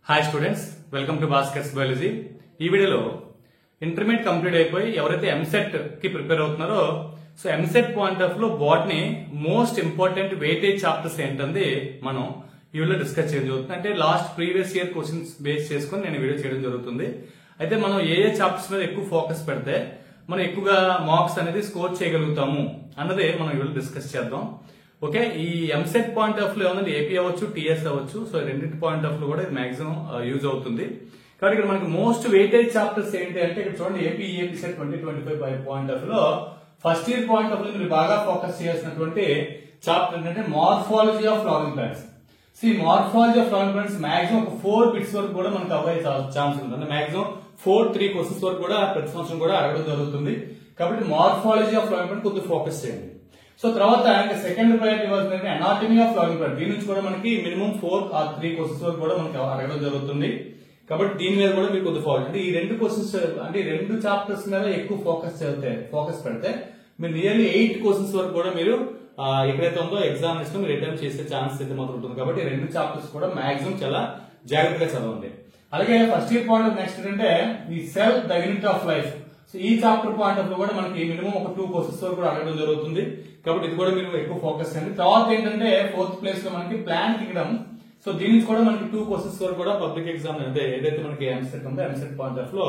Hi students, welcome to Bhaskar's biology. ఈ వీడియోలో intermediate complete అయిపోయి ఎవరైతే ఎంసెట్ కి ప్రిపేర్ అవుతున్నారో సో ఎంసెట్ పాయింట్ ఆఫ్ లో బాట్ని మోస్ట్ ఇంపార్టెంట్ వెయిటేజ్ చాప్టర్స్ ఏంటంది మనం ఈ వీడియోలో డిస్కస్ చేయడం జరుగుతుంది. అంటే last previous year questions base చేసుకుని నేను వీడియో చేయడం జరుగుతుంది. అయితే మనం ఏ చాప్టర్స్ మీద ఎక్కువ ఫోకస్ పెడితే మనం ఎక్కువగా మార్క్స్ అనేది స్కోర్ చేయగలుగుతాము అన్నది మనం ఈ వీడియోలో డిస్కస్ చేద్దాం. ఓకే, ఈ ఎంసెట్ పాయింట్ ఆఫ్ లో ఏమన్నా ఏపీ అవ్వచ్చు, టీఎస్ అవ్వచ్చు. సో రెండింటి పాయింట్ ఆఫ్ లో కూడా ఇది మాక్సిమం యూజ్ అవుతుంది. కాబట్టి ఇక్కడ మనకి మోస్ట్ వెయిటేజ్ చాప్టర్స్ ఏంటి అంటే ఇక్కడ చూడండి, ఏపీ సెట్ 2025 పాయింట్ ఆఫ్ లో ఫస్ట్ ఇయర్ పాయింట్ ఆఫ్ లో మీరు బాగా ఫోకస్ చేయాల్సినటువంటి చాప్టర్ ఏంటంటే మార్ఫాలజీ ఆఫ్ ఫ్లవరింగ్ ప్లాంట్స్. ఈ morphology of flowering plants maximum ఒక 4 బిట్స్ వరకు కూడా మనకు అవ్వే ఛాన్స్ ఉంది. అంటే మాక్సిమం 3 క్వశ్చన్స్ వరకు కూడా ప్రతి సంవత్సరం కూడా అడగడం జరుగుతుంది. కాబట్టి మార్ఫాలజీ ఆఫ్ ఫ్లవరింగ్ ప్లాంట్ కొద్దిగా ఫోకస్ చేయండి. సో తర్వాత సెకండ్ ప్రయారిటీ ఇవ్వాల్సింది అనాటమీ ఆఫ్ ఫ్లవరింగ్ ప్లాంట్. దీని నుంచి కూడా మనకి మినిమం 4 or 3 క్వశ్చన్స్ వరకు కూడా మనకి అడగడం జరుగుతుంది. కాబట్టి దీని మీద కూడా మీరు కొద్దిగా ఫోకస్, అంటే ఈ 2 క్వశ్చన్స్ అంటే 2 చాప్టర్స్ మీద ఎక్కువ ఫోకస్ పెడితే మీరు నియర్లీ 8 క్వశ్చన్స్ వరకు కూడా మీరు ఎక్కడైతే ఉందో ఎగ్జామినేషన్ మీరు అటెంప్ట్ చేసే ఛాన్స్ అయితే మాత్రం ఉంటుంది. కాబట్టి 2 చాప్టర్స్ కూడా మాక్సిమం చాలా జాగ్రత్తగా చదవండి. అలాగే first year point of next ఏంటంటే ఈ cell the unit of life. So ఈ చాప్టర్ పాయింట్ ఆఫ్ లో కూడా మనకి మినిమం ఒక 2 క్వశ్చన్స్ వరకు కూడా అడగడం జరుగుతుంది. కాబట్టి ఇది కూడా మీరు ఎక్కువ ఫోకస్ చేయండి. తర్వాత ఏంటంటే 4th ప్లేస్ లో మనకి ప్లాంట్ కింగ్డమ్. సో దీని నుంచి కూడా మనకి 2 క్వశ్చన్స్ వరకు కూడా పబ్లిక్ ఎగ్జామ్ అంటే ఏదైతే మనకి ఎంసెట్ ఉందో ఎంసెట్ పాయింట్ ఆఫ్ లో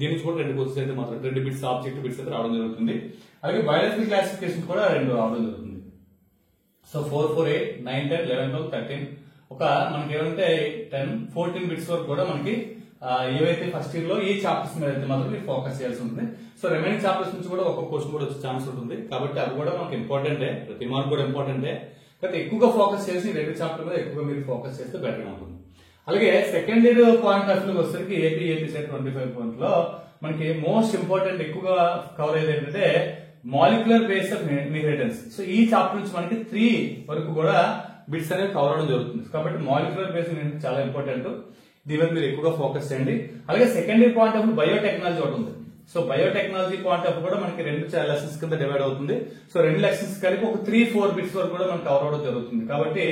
దీని నుంచి కూడా 2 క్వశ్చన్స్ అయితే మాత్రం 2 బిట్స్ ఆబ్జెక్టివ్ బిట్స్ అయితే రావడం జరుగుతుంది. అలాగే బయాలజీ క్లాసిఫికేషన్ కూడా 2 రావడం జరుగుతుంది. సో 4, 4, 8, 9, 10, 11, 12, 13 ఒక మనకి ఏమంటే 10, 14 బిట్స్ వరకు కూడా మనకి ఏవైతే ఫస్ట్ ఇయర్ లో ఈ చాప్టర్స్ మీద అయితే మాత్రం మీరు ఫోకస్ చేయాల్సి ఉంటుంది. సో రిమైనింగ్ చాప్టర్స్ నుంచి కూడా ఒక్కొక్క క్వశ్చన్ కూడా వచ్చే ఛాన్స్ ఉంటుంది. కాబట్టి అది కూడా మనకి ఇంపార్టెంటే, ప్రతి మార్క్ కూడా ఇంపార్టెంటే. కాబట్టి ఎక్కువగా ఫోకస్ చేసి 2 చాప్టర్ మీద ఎక్కువగా మీరు ఫోకస్ చేస్తే బెటర్ ఉంటుంది. అలాగే second year point of view వచ్చేసరికి ఏపీ సెట్ 25 పాయింట్ లో మనకి మోస్ట్ ఇంపార్టెంట్ ఎక్కువగా కవర్ అయ్యేది ఏంటంటే molecular base of inheritance. So ఈ చాప్టర్ నుంచి మనకి 3 వరకు కూడా బిట్స్ అనేవి కవర్ అవడం జరుగుతుంది. కాబట్టి మాలిక్యులర్ బేస్ చాలా ఇంపార్టెంట్. దీని మీద మీరు ఎక్కువగా ఫోకస్ చేయండి. అలాగే second year point of biotechnology ఒకటి ఉంది. సో బయోటెక్నాలజీ పాయింట్ ఆఫ్ కూడా మనకి 2 లెసన్స్ కింద డివైడ్ అవుతుంది. సో 2 లెసన్స్ కలిపి ఒక 3-4 బిట్స్ వరకు కూడా మనకి కవర్ అవడం జరుగుతుంది. కాబట్టి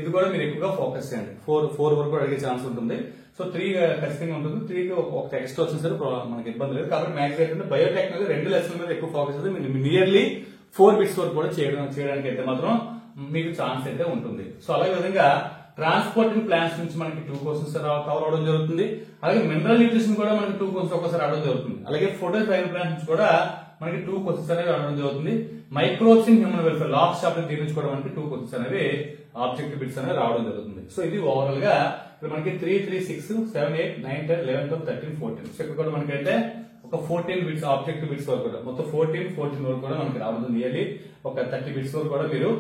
ఇది కూడా మీరు ఎక్కువగా ఫోకస్ చేయండి. 4 వరకు అడిగే ఛాన్స్ ఉంటుంది. సో 3 ఖచ్చితంగా ఉంటుంది. 3కి ఒక టెక్స్ట్ వచ్చిన సరే మనకి ఇబ్బంది లేదు. కాబట్టి మ్యాథ్స్ ఏంటంటే బయోటెక్నాలజీ 2 లెసన్ మీద ఎక్కువ ఫోకస్ అయితే మీరు నియర్లీ 4 బిట్స్ వరకు కూడా చేయడానికి అయితే మాత్రం మీకు ఛాన్స్ అయితే ఉంటుంది. సో అలాగే విధంగా ట్రాన్స్పోర్టింగ్ ప్లాంట్స్ నుంచి మనకి 2 క్వశ్చన్స్ కవర్ అవడం జరుగుతుంది. అలాగే మినరల్ న్యూట్రిషన్ కూడా మనకి 2 క్వశ్చన్స్ ఒక్కసారి అడగడం జరుగుతుంది. అలాగే ఫోటోసైన్ ప్లాంట్స్ నుంచి కూడా మనకి 2 క్వశ్చన్స్ అనేవి అడగడం జరుగుతుంది. Microbes in human welfare last chapter దీని నుంచి కూడా మనకి 2 క్వశ్చన్స్ అనేవి ఆబ్జెక్టివ్ బిట్స్ అనేవి రావడం జరుగుతుంది. సో ఇది ఓవరాల్ గా ఇక్కడ మనకి 3, 3, 6, 7, 8, 9, 10, 11, 12, 13, 14. సో ఇక్కడ కూడా మనకి అంటే ఒక 14 బిట్స్ ఆబ్జెక్టివ్ బిట్స్ వరకు కూడా మొత్తం 14 వరకు కూడా మనకి రావడం. నియర్లీ ఒక 30 బిట్స్ వరకు కూడా మీరు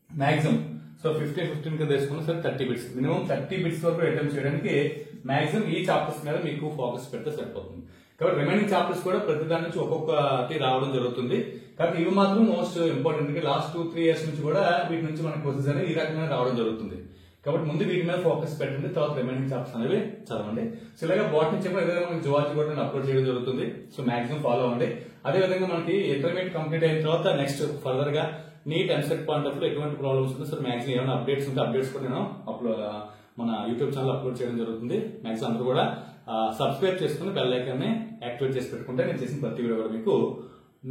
మాక్సిమం సో 15 కింద తీసుకున్న సరే 30 బిట్స్ మినిమం 30 బిట్స్ వరకు అటెంప్ట్ చేయడానికి మాక్సిమం ఈ చాప్టర్స్ మీద మీకు ఫోకస్ పెడితే సరిపోతుంది. కాబట్టి రిమైనింగ్ చాప్టర్స్ కూడా ప్రతి దాని నుంచి ఒక్కొక్కటి రావడం జరుగుతుంది. కాబట్టి ఇవి మాత్రం మోస్ట్ ఇంపార్టెంట్. లాస్ట్ 2-3 ఇయర్స్ నుంచి కూడా వీటి నుంచి మనకి క్వశ్చన్స్ అనేవి ఈ రకంగా రావడం జరుగుతుంది. కాబట్టి ముందు వీటి మీద ఫోకస్ పెట్టండి, తర్వాత రిమైనింగ్ చాప్టర్స్ అనేవి చదవండి. సో ఇలాగా బాటనీ చెప్పిన విధంగా మనకి జువాలజీ కూడా అప్లోడ్ చేయడం జరుగుతుంది. సో మాక్సిమం ఫాలో అవ్వండి. అదే విధంగా మనకి ఇంటర్మీడియట్ కంప్లీట్ అయిన తర్వాత నెక్స్ట్ ఫర్దర్ గా నీట్ ఎంసెట్ పాయింట్ ఆఫ్ లో ఎటువంటి ప్రాబ్లమ్స్ ఉందో సార్ మాక్సిమం ఏమైనా అప్డేట్స్ ఉంటే అప్డేట్స్ కూడా నేను మన యూట్యూబ్ ఛానల్ అప్లోడ్ చేయడం జరుగుతుంది. మాక్సిమం అందరూ కూడా సబ్స్క్రైబ్ చేసుకుని బెల్ ఐకాన్ ని యాక్టివేట్ చేసి పెట్టుకుంటే నేను చేసిన ప్రతి వీడియో కూడా మీకు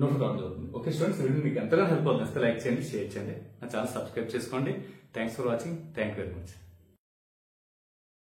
నోటిఫికేషన్ రావడం జరుగుతుంది. ఓకే స్టూడెంట్స్, వీడియో మీకు ఎంతగానో హెల్ప్ అవుతుంది. లైక్ చేయండి, షేర్ చేయండి, నా ఛానల్ సబ్స్క్రైబ్ చేసుకోండి. Thanks for watching. Thank you very much.